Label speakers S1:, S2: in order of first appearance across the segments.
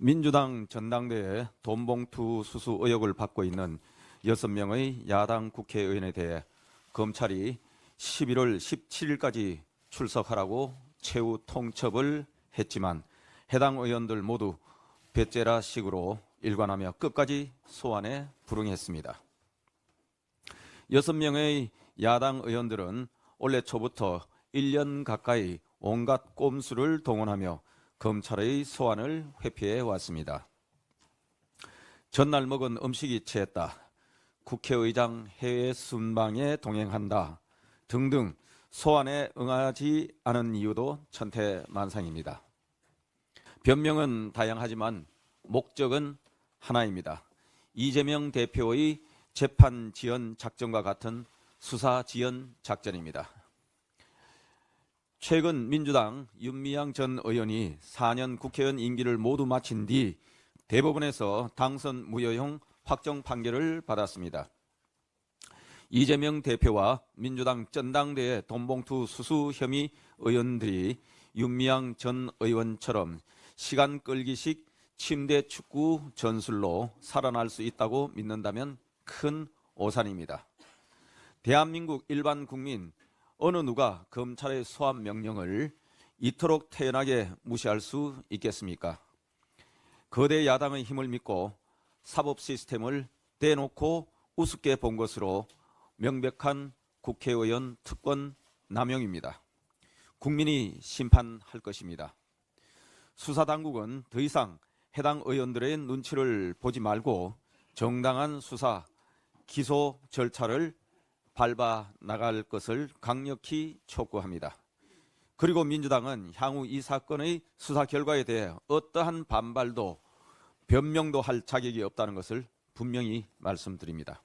S1: 민주당 전당대회 돈봉투 수수 의혹을 받고 있는 6명의 야당 국회의원에 대해 검찰이 11월 17일까지 출석하라고 최후 통첩을 했지만 해당 의원들 모두 배째라식으로 일관하며 끝까지 소환에 불응했습니다. 6명의 야당 의원들은 올해 초부터 1년 가까이 온갖 꼼수를 동원하며 검찰의 소환을 회피해 왔습니다. 전날 먹은 음식이 취했다, 국회의장 해외 순방에 동행한다 등등 소환에 응하지 않은 이유도 천태만상입니다. 변명은 다양하지만 목적은 하나입니다. 이재명 대표의 재판 지연 작전과 같은 수사 지연 작전입니다. 최근 민주당 윤미향 전 의원이 4년 국회의원 임기를 모두 마친 뒤 대법원에서 당선 무효형 확정 판결을 받았습니다. 이재명 대표와 민주당 전당대회 돈봉투 수수 혐의 의원들이 윤미향 전 의원처럼 시간 끌기식 침대 축구 전술로 살아날 수 있다고 믿는다면 큰 오산입니다. 대한민국 일반 국민 어느 누가 검찰의 소환 명령을 이토록 태연하게 무시할 수 있겠습니까? 거대 야당의 힘을 믿고 사법 시스템을 대놓고 우습게 본 것으로 명백한 국회의원 특권 남용입니다. 국민이 심판할 것입니다. 수사당국은 더 이상 해당 의원들의 눈치를 보지 말고 정당한 수사, 기소 절차를 밟아 나갈 것을 강력히 촉구합니다. 그리고 민주당은 향후 이 사건의 수사 결과에 대해 어떠한 반발도 변명도 할 자격이 없다는 것을 분명히 말씀드립니다.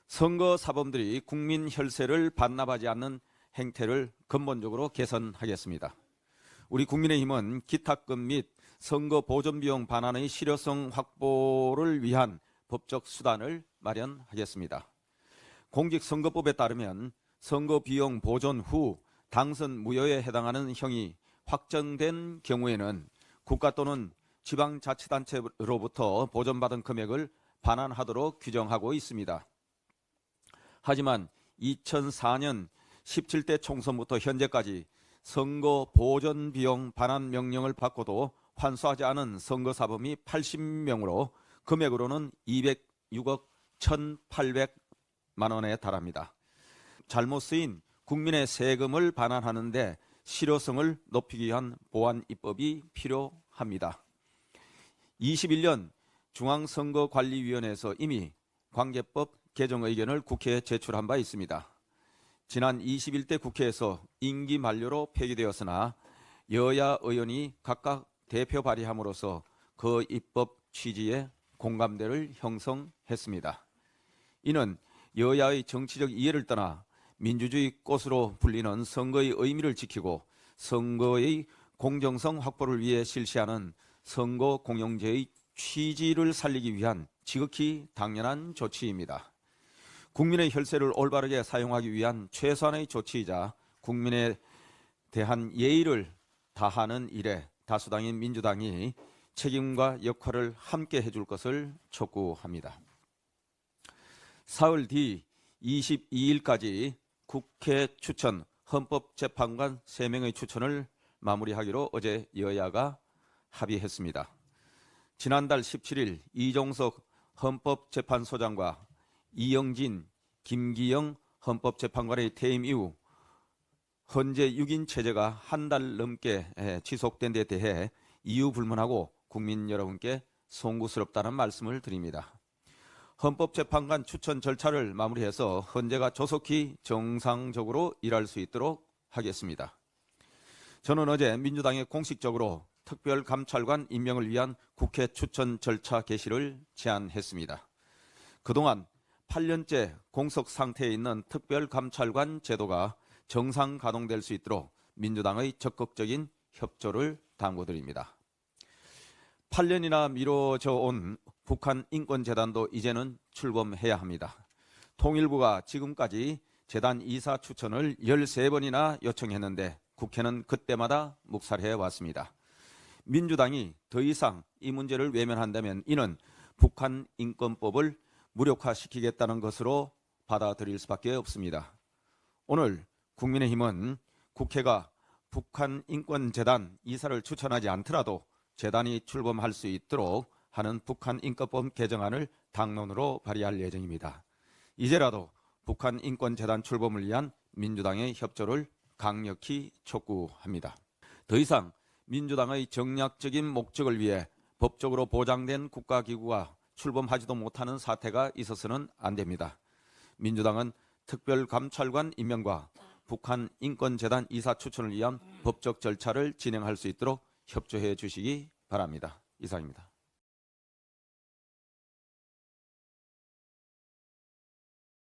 S1: 선거 사범들이 국민 혈세를 반납하지 않는 행태를 근본적으로 개선하겠습니다. 우리 국민의힘은 기탁금 및 선거 보존비용 반환의 실효성 확보를 위한 법적 수단을 마련하겠습니다. 공직선거법에 따르면 선거비용 보존 후 당선 무효에 해당하는 형이 확정된 경우에는 국가 또는 지방자치단체로부터 보존받은 금액을 반환하도록 규정하고 있습니다. 하지만 2004년 17대 총선부터 현재까지 선거 보존 비용 반환 명령을 받고도 환수하지 않은 선거사범이 80명으로 금액으로는 206억 1,800만 원에 달합니다. 잘못 쓰인 국민의 세금을 반환하는 데 실효성을 높이기 위한 보완 입법이 필요합니다. 21년 중앙선거관리위원회에서 이미 관계법 개정 의견을 국회에 제출한 바 있습니다. 지난 21대 국회에서 임기 만료로 폐기되었으나 여야 의원이 각각 대표 발의함으로써 그 입법 취지에 공감대를 형성했습니다. 이는 여야의 정치적 이해를 떠나 민주주의 꽃으로 불리는 선거의 의미를 지키고 선거의 공정성 확보를 위해 실시하는 선거공영제의 취지를 살리기 위한 지극히 당연한 조치입니다. 국민의 혈세를 올바르게 사용하기 위한 최소한의 조치이자 국민에 대한 예의를 다하는 일에 다수당인 민주당이 책임과 역할을 함께 해줄 것을 촉구합니다. 사흘 뒤 22일까지 국회 추천 헌법재판관 3명의 추천을 마무리하기로 어제 여야가 합의했습니다. 지난달 17일 이종석 헌법재판소장과 이영진, 김기영 헌법재판관의 퇴임 이후 헌재 6인 체제가 한 달 넘게 지속된 데 대해 이유 불문하고 국민 여러분께 송구스럽다는 말씀을 드립니다. 헌법재판관 추천 절차를 마무리해서 헌재가 조속히 정상적으로 일할 수 있도록 하겠습니다. 저는 어제 민주당에 공식적으로 특별감찰관 임명을 위한 국회 추천 절차 개시를 제안했습니다. 그동안 8년째 공석 상태에 있는 특별감찰관 제도가 정상 가동될 수 있도록 민주당의 적극적인 협조를 당부드립니다. 8년이나 미뤄져 온 북한 인권재단도 이제는 출범해야 합니다. 통일부가 지금까지 재단 이사 추천을 13번이나 요청했는데 국회는 그때마다 묵살해 왔습니다. 민주당이 더 이상 이 문제를 외면한다면 이는 북한 인권법을 무력화시키겠다는 것으로 받아들일 수밖에 없습니다. 오늘 국민의힘은 국회가 북한 인권재단 이사를 추천하지 않더라도 재단이 출범할 수 있도록 하는 북한 인권법 개정안을 당론으로 발의할 예정입니다. 이제라도 북한 인권재단 출범을 위한 민주당의 협조를 강력히 촉구합니다. 더 이상 민주당의 정략적인 목적을 위해 법적으로 보장된 국가기구가 출범하지도 못하는 사태가 있어서는 안 됩니다. 민주당은 특별감찰관 임명과 북한 인권재단 이사 추천을 위한 법적 절차를 진행할 수 있도록 협조해 주시기 바랍니다. 이상입니다.